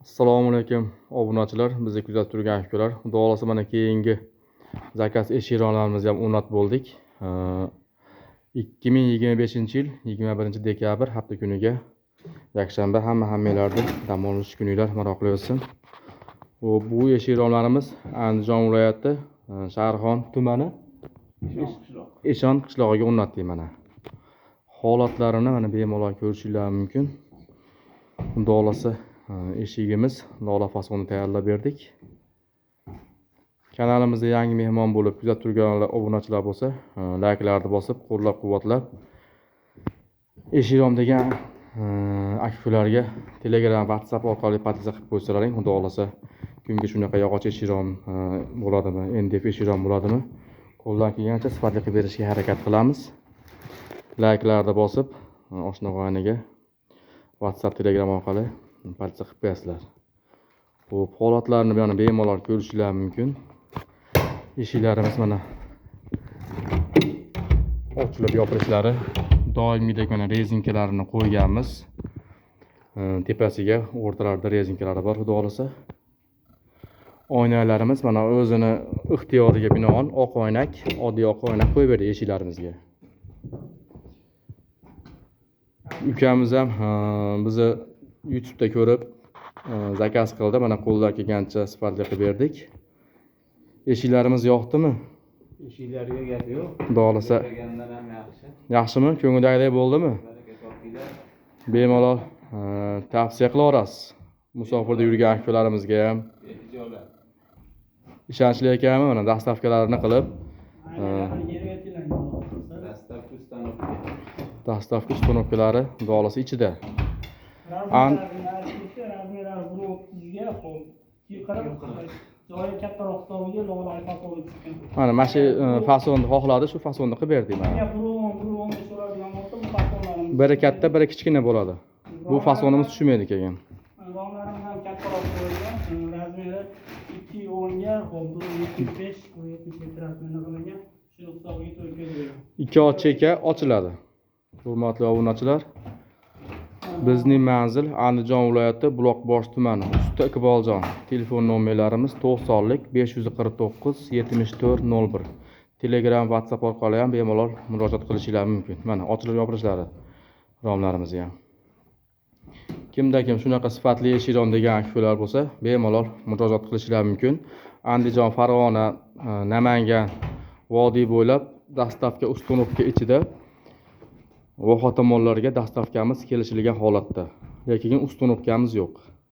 Assalomu alaykum obunachilar, bizni kuzatib turgan akalar. Xudo xolasa mana keyingi zakaz eshirionlarimizga ham o'rnatib bo'ldik. 2025-yil 21-dekabr hafta kuniga yakshanba hammalarning dam olish kuninglar maroqli bo'lsin. Bu eshirionlarimiz Andijon viloyati Sharxon tumani Eshon qishlog'iga o'rnatdik mana. Holatlarini mana bemalol ko'rishingiz mumkin. Xudo xolasa eshigimiz lola fasoni tayyorlab berdik. Kanalimizda yangi mehmon bo'lib kuzatib turgan obunachilar bo'lsa, layklarni bosib, qo'llab-quvvatlab eshigim degan akalarga Telegram, WhatsApp orqali podpiska qilib qo'ysalaring, xudo xolasa kunga shunaqa yog'och eshigim bo'ladimi, NDF eshigim bo'ladimi? Qo'ldan kelgancha sifatli qilib berishga harakat qilamiz. Layklarni bosib, oshna-g'ayniga WhatsApp, Telegram orqali podpiska qilib qo'yasizlar. Bu holatlarni yana bemalol ko'rishingiz mumkin. Eshiklarimiz mana ochilib yopilishlari doimiydek mana rezinkalarini qo'yganmiz. Tepasiga o'rtalarida rezinkalari bor, xudo xolasa. Oynalarimiz mana o'zini ixtiyoriga binoan oq oynak, oddiy oq oynak qo'yib berdi eshiklarimizga. Ukamiz ham bizni YouTube'da ko'rib zakaz qildi. Mana qo'ldan kelgancha sifatli qilib berdik. Eshiklarimiz yoqdimi? Eshiklarga gap yo'q. Xudo xolasa yaxshimi? Ko'ngildagidek bo'ldimi? Bemalol tavsiya qilaverasiz. Musofirda yurgan akalarimizga ham. Ishonchli ekanmi? Mana dastavkalarini qilib dastavka ustanovkalari xudo xolasa ichida. Mana shu fasonni xohladi, shu fasonni qilib berdik mana. Biri katta, biri kichkina bo'ladi. Bu fasonimiz tushmaydi keyin. Romlarimiz ham kattaroq bo'lgan, razmeri 2.10 ga, 75, 70 metr razmerda qilingan. Shuni hisobiga to'lib beradi. 2 och cheka ochiladi. Hurmatli obunachilar, bizning manzil Andijon viloyati Buloqbosh tumani, Usta Iqboljon. Telefon nomerlarimiz 90lik 549 7401. Telegram, WhatsApp orqali ham bemalol murojaat qilishingiz mumkin. Mana ochilib yopilishlari romlarimiz ham. Kimda-kim shunaqa sifatli eshikjon degan akalar bo'lsa, bemalol murojaat qilishingiz mumkin. Andijon, Farg'ona, Namangan vodiy bo'ylab dastavka ustanovka ichida va xotomonlarga dastavkamiz kelishilgan holatda. Lekin ustanovkamiz yo'q.